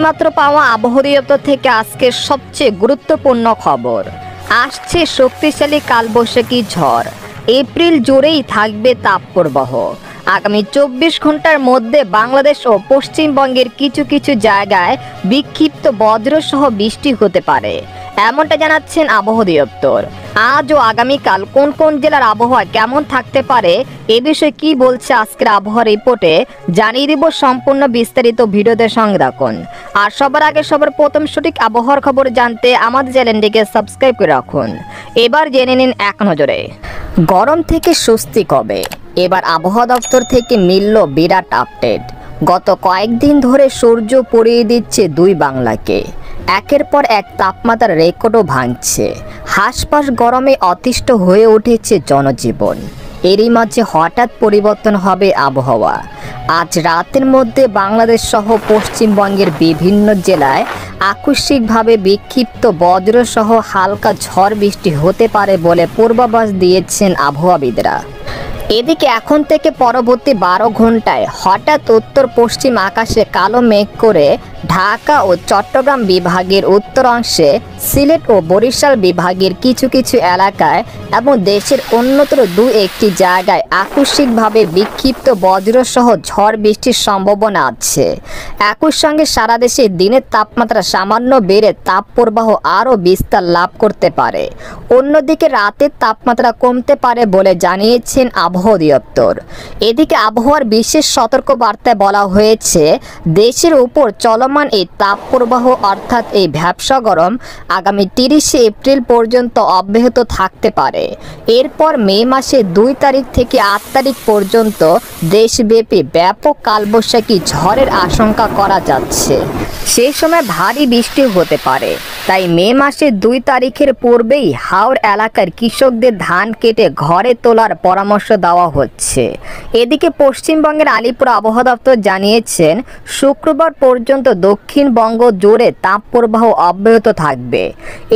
এইমাত্র পাওয়া আবহাওয়া দপ্তর থেকে আজকের সবচেয়ে গুরুত্বপূর্ণ খবর। আসছে শক্তিশালী কালবৈশাখী ঝড়। এপ্রিল জুড়েই থাকবে তাপপ্রবাহ। আগামী 24 ঘন্টার মধ্যে বাংলাদেশ ও পশ্চিমবঙ্গের কিছু কিছু জায়গায় বিক্ষিপ্ত বজ্রসহ বৃষ্টি হতে পারে, এমনটা জানাচ্ছেন আবহাওয়া দপ্তর। আজ ও আগামীকাল কোন কোন জেলার আবহাওয়া কেমন থাকতে পারে এ বিষয়ে কি বলছে আজকের আবহাওয়া রিপোর্টে জানিয়ে দিব। সম্পূর্ণ বিস্তারিত ভিডিওতে সঙ্গে রাখুন। আর সবার আগে সবার প্রথম সঠিক আবহাওয়ার খবর জানতে আমাদের চ্যানেলটিকে সাবস্ক্রাইব করে রাখুন। এবার জেনে নিন এক নজরে গরম থেকে স্বস্তি কবে। এবার আবহাওয়া দপ্তর থেকে মিলল বিরাট আপডেট। গত কয়েকদিন ধরে সূর্য পড়িয়ে দিচ্ছে দুই বাংলাকে। একের পর এক তাপমাত্রার রেকর্ডও ভাঙছে। হাঁসফাঁস গরমে অতিষ্ঠ হয়ে উঠেছে জনজীবন। এরই মাঝে হঠাৎ পরিবর্তন হবে আবহাওয়া। আজ রাতের মধ্যে বাংলাদেশ সহ পশ্চিমবঙ্গের বিভিন্ন জেলায় আকস্মিকভাবে বিক্ষিপ্ত বজ্রসহ হালকা ঝড় বৃষ্টি হতে পারে বলে পূর্বাভাস দিয়েছেন আবহাওয়াবিদরা। এদিকে এখন থেকে পরবর্তী 12 ঘন্টায় হঠাৎ উত্তর পশ্চিম আকাশে কালো মেঘ করে ঢাকা ও চট্টগ্রাম বিভাগের উত্তরাংশে, সিলেট ও বরিশাল বিভাগের কিছু কিছু এলাকায় এবং দেশের অন্যতর একটি জায়গায় আকস্মিকভাবে বিক্ষিপ্ত বজ্রসহ ঝড় বৃষ্টির সম্ভাবনা আছে। একই সঙ্গে সারা দেশে দিনের তাপমাত্রা সামান্য বেড়ে তাপপ্রবাহ আরও বিস্তার লাভ করতে পারে। অন্যদিকে রাতের তাপমাত্রা কমতে পারে বলে জানিয়েছেন আবহাওয়া দপ্তর। এদিকে আবহাওয়ার বিশেষ সতর্কবার্তায় বলা হয়েছে, দেশের উপর চলমান এই তাপপ্রবাহ অর্থাৎ এই ভ্যাপসা গরম আগামী 30 এপ্রিল পর্যন্ত অব্যাহত থাকতে পারে। এরপর মে মাসে 2 তারিখ থেকে 8 তারিখ পর্যন্ত দেশব্যাপী ব্যাপক কালবৈশাখী ঝড়ের আশঙ্কা করা যাচ্ছে। সেই সময় ভারী বৃষ্টি হতে পারে। তাই মে মাসে 2 তারিখের পূর্বেই হাওর এলাকার কৃষকদের ধান কেটে ঘরে তোলার পরামর্শ দেওয়া হচ্ছে। এদিকে পশ্চিমবঙ্গের আলিপুর আবহাওয়া দপ্তর জানিয়েছেন, শুক্রবার পর্যন্ত দক্ষিণবঙ্গ জুড়ে তাপপ্রবাহ অব্যাহত থাকবে।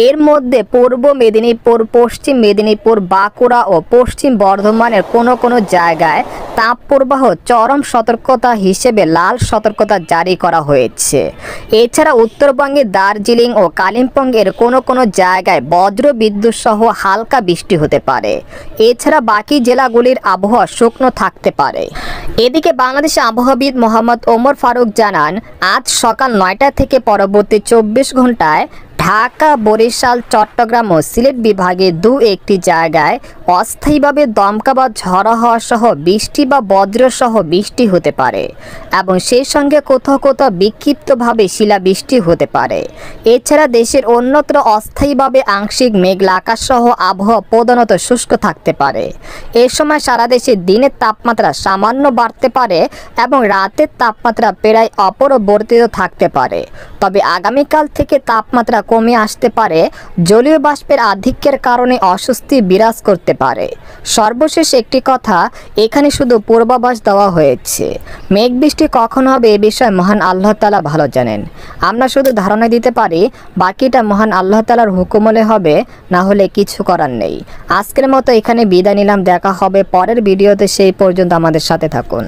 এর মধ্যে পূর্ব মেদিনীপুর, পশ্চিম মেদিনীপুর, বাঁকুড়া ও পশ্চিম বর্ধমানের কোনো কোনো জায়গায় তাপপ্রবাহ চরম সতর্কতা হিসেবে লাল সতর্কতা জারি করা হয়েছে। এছাড়া উত্তরবঙ্গের দার্জিলিং ও কালিম্পংয়ের কোনো কোনো জায়গায় বজ্র বিদ্যুৎ সহ হালকা বৃষ্টি হতে পারে। এছাড়া বাকি জেলাগুলির আবহাওয়া শুকনো থাকতে পারে। এদিকে বাংলাদেশের আবহাওয়াবিদ মোহাম্মদ ওমর ফারুক জানান, আজ সকাল 9টা থেকে পরবর্তী 24 ঘন্টায় ঢাকা, বরিশাল, চট্টগ্রাম ও সিলেট বিভাগের একটি জায়গায় অস্থায়ীভাবে দমকা বা ঝড়ো হাওয়া সহ বৃষ্টি বা বজ্রসহ বৃষ্টি হতে পারে এবং সেই সঙ্গে কোথাও কোথাও বিক্ষিপ্তভাবে শিলাবৃষ্টি হতে পারে। এছাড়া দেশের অন্যত্র অস্থায়ীভাবে আংশিক মেঘলা আকাশ সহ আবহাওয়া প্রধানত শুষ্ক থাকতে পারে। এ সময় সারা দেশে দিনের তাপমাত্রা সামান্য বাড়তে পারে এবং রাতের তাপমাত্রা প্রায় অপরিবর্তিত থাকতে পারে। তবে আগামীকাল থেকে তাপমাত্রা কমে আসতে পারে। জলীয় বাষ্পের আধিক্যের কারণে অস্বস্তি বিরাজ করতে পারে। সর্বশেষ একটি কথা, এখানে শুধু পূর্বাভাস দেওয়া হয়েছে। মেঘ বৃষ্টি কখন হবে এ বিষয়ে মহান আল্লাহ তাআলা ভালো জানেন। আমরা শুধু ধারণা দিতে পারি, বাকিটা মহান আল্লাহ তাআলার হুকুম হলে হবে, না হলে কিছু করার নেই। আজকের মতো এখানে বিদায় নিলাম। দেখা হবে পরের ভিডিওতে। সেই পর্যন্ত আমাদের সাথে থাকুন।